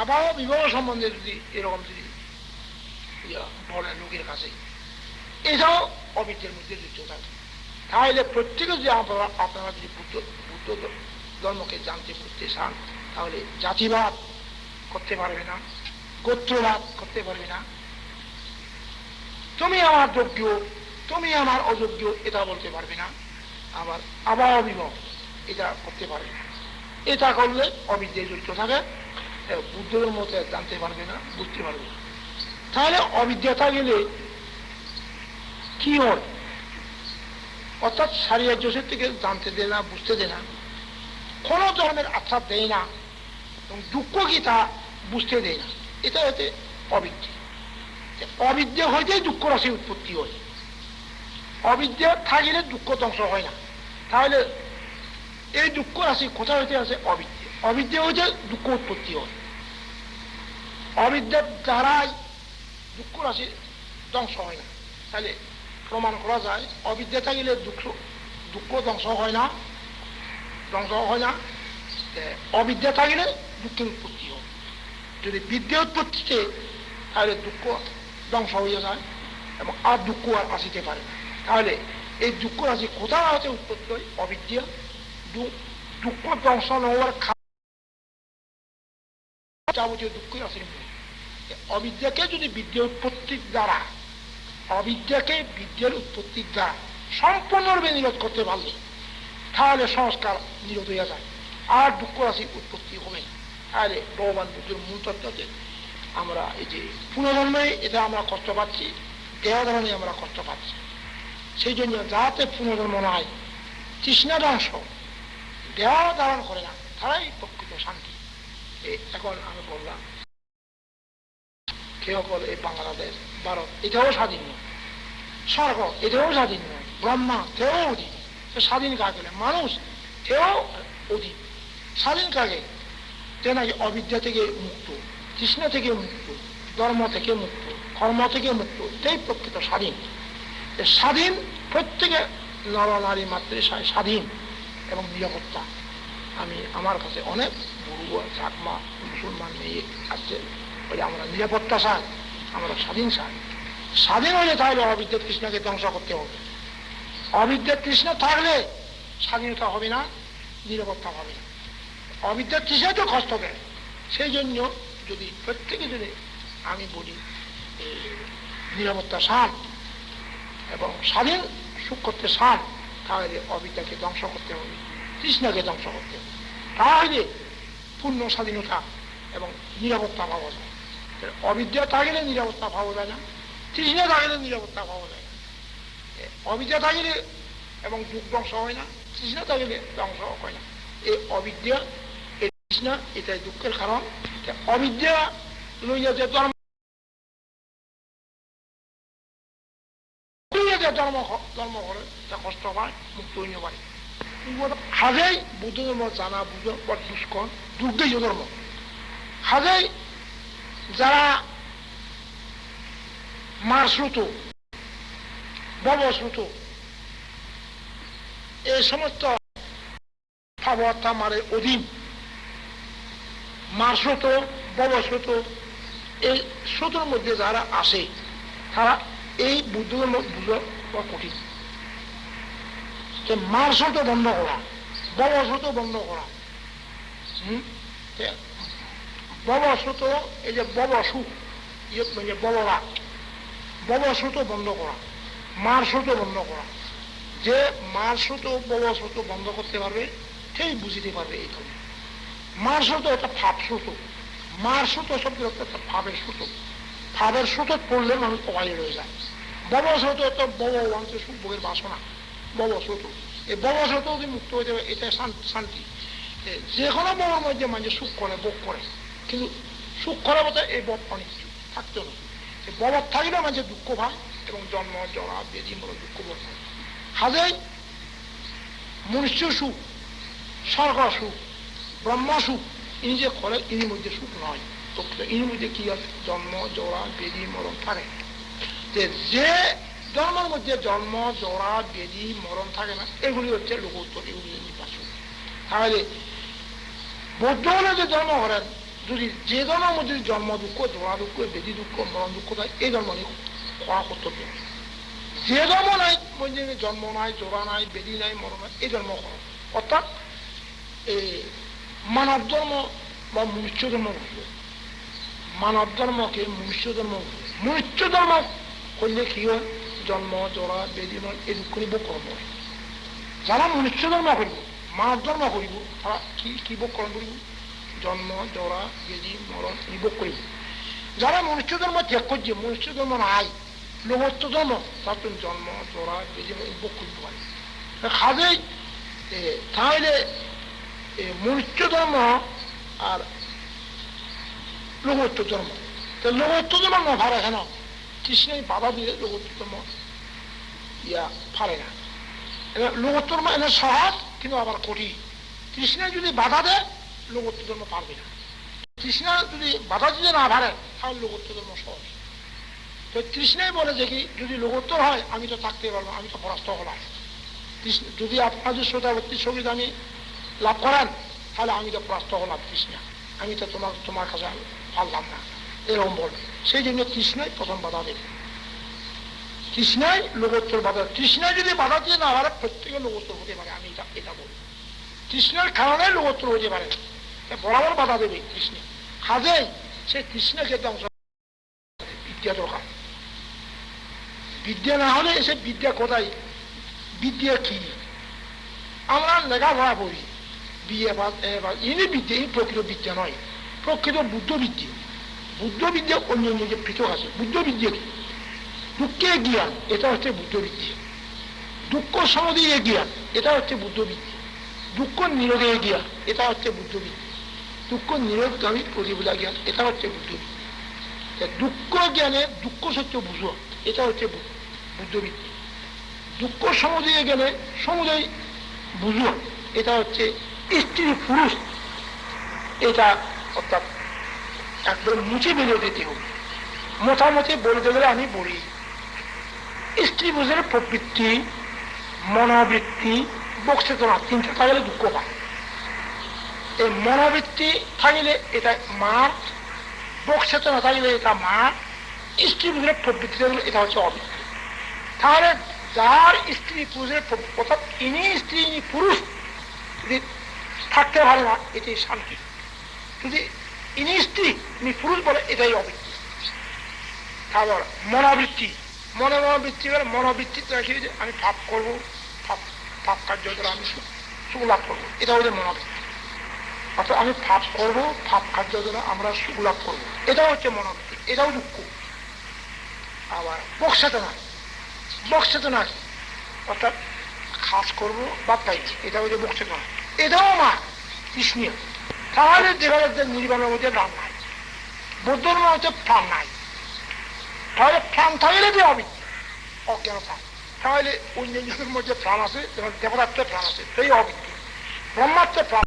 আবহাওয়া বিবাহ সম্বন্ধে যদি এরকম যদি বলে লোকের কাছে, এটাও অবিদ্যের মধ্যে যুক্ত থাকে। তাহলে প্রত্যেকে যদি আপনারা যদি বুদ্ধ ধর্মকে জানতে বুঝতে চান, তাহলে জাতিবাদ করতে পারবে না, গোত্রবাদ করতে পারবে না, তুমি আমার যোগ্য তুমি আমার অযোগ্য এটা বলতে পারবে না, আবার আবহাওয়া বিবাহ এটা করতে পারবে না। এটা করলে অবিদ্যায় জড়িত থাকে, বুদ্ধ ধর্মতে জানতে পারবে না, বুঝতে পারবে না। তাহলে অবিদ্যাটা গেলে কি হয়, অর্থাৎ সারিয়া জোসের থেকে জানতে দেয় না, বুঝতে দেয় না, কোন ধর্মের আচ্ছা দেয় না, এবং দুঃখ কি তা বুঝতে দেয় না। এটা হচ্ছে অবিদ্যা। অবিদ্যা হইতে দুঃখ রাশি উৎপত্তি হয়। অবিদ্যা থাকিলে দুঃখ ধ্বংস হয় না। তাহলে এই দুঃখ রাশি কোথায় হইতে আছে? অবিদ্যা। অবিদ্যা হইতে দুঃখ উৎপত্তি হয়। অবিদ্যার দ্বারাই দুঃখ রাশি ধ্বংস হয় না। তাহলে প্রমাণ করা যায় অবিদ্যা থাকিলে দুঃখ ধ্বংস হয় না, অবিদ্যা থাকিলে দুঃখের উৎপত্তি হয়। যদি বিদ্যা উৎপত্তিতে, তাহলে দুঃখ ধ্বংস হয়ে যায় এবং আর দুঃখ আর আসিতে পারে না। তাহলে এই দুঃখ রাশি কোথাও হতে উৎপত্তি হয়? অবিদ্যা। দুঃখ ধ্বংস হওয়ার যাবতীয় দুঃখ রাশির মূল। অবিদ্যাকে যদি বিদ্যা উৎপত্তির দ্বারা, অবিদ্যাকে বিদ্যার উৎপত্তির দ্বারা সম্পূর্ণরূপে নিরোধ করতে পারলে, তাহলে সংস্কার নিরোধ হইয়া যায়, আর দুঃখ রাশির উৎপত্তি হবে না। তাহলে ভগবান বুদ্ধের মূল তত্ত্বকে আমরা এই যে পুনর্জন্মে এটা আমরা কষ্ট পাচ্ছি, দেহ ধারণে আমরা কষ্ট পাচ্ছি, সেই জন্য যাতে পুনর্জন্ম নয়, তৃষ্ণা ধ্বংস, দেহ ধারণ করে না, তারাই প্রকৃত শান্তি। এখন আমি বললাম কেউ বলে এই বাংলাদেশ, ভারত এটাও স্বাধীন নয়, স্বর্গ এটাও স্বাধীন নয়, ব্রহ্মা তেও অধীন। স্বাধীন কাকে? মানুষ তেও অধীন। স্বাধীন কাকে? যে নাকি অবিদ্যা থেকে মুক্ত, তৃষ্ণা থেকে মুক্ত, ধর্ম থেকে মুক্ত, কর্ম থেকে মুক্ত, এটাই প্রকৃত স্বাধীন। স্বাধীন প্রত্যেকে নর নারী মাতৃষায় স্বাধীন এবং নিরাপত্তা। আমি আমার কাছে অনেক বড়ুয়া চাকমা মুসলমান মেয়ে আসছে, বলে আমরা নিরাপত্তা চাই, আমরা স্বাধীন চাই। স্বাধীন হলে তাহলে অবিদ্যা তৃষ্ণাকে ধ্বংস করতে হবে। অবিদ্যা তৃষ্ণা থাকলে স্বাধীনতা হবে না, নিরাপত্তা হবে না। অবিদ্যা তৃষ্ণা তো কষ্ট দেয়। সেই জন্য যদি প্রত্যেকে যদি আমি বলি নিরাপত্তা চান এবং স্বাধীন সুখ করতে চান, তাহলে অবিদ্যাকে ধ্বংস করতে হবে, তৃষ্ণাকে ধ্বংস করতে হবে। তাহলে পূর্ণ স্বাধীনতা এবং নিরাপত্তা পাওয়া যায়। অবিদ্যা থাকলে নিরাপত্তা পাওয়া যায় না, তৃষ্ণা থাকলে নিরাপত্তা পাওয়া যায় না। অবিদ্যা থাকলে এবং দুঃখ ধ্বংস হয় না, তৃষ্ণা থাকলে ধ্বংস হয় না। এই অবিদ্যা, এই তৃষ্ণা, এটাই দুঃখের কারণ। অবিদ্যা লইয়া যে ধর্ম ধর্ম করে তা কষ্ট পায়, মুক্ত হইতে পারে। হাজেই বুদ্ধ ধর্ম জানা বুঝো বা দুষ্কর দুর্গেয় ধর্ম। হাজেই যারা মারশ্রুত, ববশ্রুত, এই সমস্ত ভাবতা মারের অধীন, মারশ্রুত, ববশ্রুত, এই শ্রুতের মধ্যে যারা আসে, তারা এই বুদ্ধ ধর্ম বুঝা কঠিন। মারশ্রুত বন্ধ করা, ববশ্রুত বন্ধ করা। ববশ্রুত, এই যে ববসুখ, ববরা, ববশ্রুত বন্ধ করা, মারশ্রুত বন্ধ করা। যে মারশ্রুত ববশ্রুত বন্ধ করতে পারবে, সেই বুঝিতে পারবে এই ধর্ম। মারশ্রুত একটা ভাবশ্রুত, মারশ্রুত শব্দের একটা ভাবের শ্রুত। ভাবের স্রোত পড়লে মানুষ অবাই রয়ে যায়। ববস্রোত তো ববন্ত সুখ ভোগের বাসনা, ববস্রোত। এই ববস্রোত যদি মুক্ত হয়ে যাবে, এটা শান্তি। যে কোনো ববের মধ্যে মানুষ সুখ করে, ভোগ করে, কিন্তু সুখ করার মতো এই বব অনেক কিছু থাকতে না। এই ববর থাকলে মানুষের দুঃখ পায় এবং জন্ম জরা বেদি মরণ দুঃখ বোধ হয়। হাজাই মনুষ্য সুখ, স্বর্গ সুখ, ব্রহ্মা সুখ, ইনি যে করে ইনির মধ্যে সুখ নয়। ইনির মধ্যে কি আছে? জন্ম জরা বেদি মরণ থাকে। যে জন্মের মধ্যে জন্ম জরা বেদি মরণ থাকে না, এগুলি হচ্ছে লোকোত্তর, এগুলি নির্বাচন। তাহলে বৌদ্ধ হলে যে জন্ম করেন, যদি যে ধর্মের মধ্যে জন্ম দুঃখ, জোড়া দুঃখ, বেদি দুঃখ, মরণ দুঃখ থাকে, এই ধর্ম নিয়ে করা কর্তব্য। যে ধর্ম নাই মধ্যে জন্ম নাই, জোড়া নাই, বেদি নাই, মরণ নাই, এই ধর্ম করো। অর্থাৎ এই মানব ধর্ম বা মনুষ্য ধর্ম বুঝবো। মানব ধর্মকে মনুষ্য ধর্ম বুঝবো। মনুষ্য ধর্ম করলে কি হয়? জন্ম, জোড়া, বেদি নয়, এই দুঃখ নিয়ে ভোগ করণ করে। যারা মনুষ্য ধর্ম করিব, মানব ধর্ম করিব, তারা কি ভোগ করণ করিব? জন্ম, জোড়া, বেদি, মরণ এই ভোগ করিব। যারা মনুষ্য ধর্ম ত্যাগ করছে, মনুষ্য ধর্ম নাই, লোকত্ব ধর্ম, তার জন্ম, জোড়া, বেদি এই ভোগ করতে পারে। কাজেই তাহলে মনুষ্য ধর্ম আর লোকত্ব ধর্ম, লোকত্ব ধর্ম না পারে কেন? কৃষ্ণই বাধা দিলে লোকত্ব ধর্ম পারে না। লোকত্ব ধর্ম এনে সহজ, কিন্তু আবার কঠিন। কৃষ্ণ যদি বাধা দেয়, লোকত্ব ধর্ম পারবে না। কৃষ্ণ যদি বাধা দিতে না পারে, তাহলে লোকত্ব ধর্ম সহজ। তো কৃষ্ণই বলে যে কি, যদি লোকত্ব হয় আমি তো থাকতে পারবো, আমি তো পরাস্ত হলাম। যদি আপনাদের শ্রোতাবর্তী সঙ্গীত আমি লাভ করেন, তাহলে আমি তো পরাস্ত হলাম কৃষ্ণ, আমি তো তোমার কাছে পারলাম না, এরকম বলবে। সেই জন্য কৃষ্ণই প্রথম বাধা দেবে। কৃষ্ণই লোকোত্তর বাধা। কৃষ্ণ যদি বাধা দিয়ে না পারে, প্রত্যেকে লোকোত্তর হতে পারে, আমি এটা বলি। কৃষ্ণের কারণে লোকোত্তর হতে পারে, বরাবর বাধা দেবে কৃষ্ণ। কাজেই সে কৃষ্ণকে ধ্বংস, বিদ্যা দরকার। বিদ্যা না হলে সে বিদ্যা কোথায়? বিদ্যা কি? আমরা লেখাপড়া করি, বিয়ে পাস, ইনি বিদ্যা, এই প্রকৃত বিদ্যা নয়, প্রকৃত বুদ্ধ বিদ্যা। বুদ্ধ বিদ্যা অন্য অন্য যে পৃথক আছে। বুদ্ধ বিদ্যা কি? দুঃখের জ্ঞান, এটা হচ্ছে বুদ্ধ বিদ্যা। দুঃখ সমাধির জ্ঞান, এটা হচ্ছে বুদ্ধ বিদ্যা। দুঃখ নিরোধের জ্ঞান, এটা হচ্ছে বুদ্ধ বিদ্যা। দুঃখ নিরোধগামী প্রতিবোধা জ্ঞান, এটা হচ্ছে বুদ্ধ বিদ্যা। দুঃখ জ্ঞানে দুঃখ সত্য বুঝো, এটা হচ্ছে বুদ্ধ বিদ্যা। দুঃখ সমুদয় জ্ঞানে সমুদয় বুঝো, এটা হচ্ছে স্ত্রী পুরুষ, এটা অর্থাৎ একদম মুছে বেরিয়ে দিতে হবে। মোটামুটি বলতে গেলে আমি বলি, স্ত্রী বুঝের প্রবৃত্তি, মনোবৃত্তি, বক্সেতনা, তিনটা থাকলে দুঃখ পায়। এই মনোবৃত্তি থাকলে এটা মা, বক্সেতনা থাকলে এটা মা, স্ত্রী বুঝের প্রবৃত্তি থাকলে এটা হচ্ছে অবৃত্তি। তাহলে যার স্ত্রী পুরুষের, অর্থাৎ ইনি স্ত্রী ইনি পুরুষ যদি থাকতে পারে না, এটাই শান্তি। যদি ইনি স্ত্রী ইনি পুরুষ বলে, এটাই অবৃত্তি। তারপর মনোবৃত্তি, মনোবৃত্তি বলে মনোবৃত্তি রাখি যে আমি পাপ করবো, পাপ কার্য দ্বারা আমি সুখ লাভ করবো, এটা হচ্ছে মনোবৃত্তি। অর্থাৎ আমি পাপ করবো, পাপ কার্য দ্বারা আমরা সুখ লাভ করবো, এটাও হচ্ছে মনোবৃত্তি, এটাও দুঃখ। আবার বক্সেতনা, বক্সেতনা অর্থাৎ কাজ করবো বা পাইছি, এটা হচ্ছে বক্সেতনা, এটাও মা কৃষ্ণীয়। তাহলে দেখা যাচ্ছে নির্বাণের মধ্যে প্রাণ নাই, বৌদ্ধের মধ্যে প্রাণ নাই। তাহলে প্রাণ থাকলে যে হবে অজ্ঞান প্রাণ, তাহলে অন্যান্যদের মধ্যে প্রাণ আছে, যেমন দেবতাত্মের প্রাণ আছে, সেই অবিদ্যা। ব্রহ্মাত্মের প্রাণ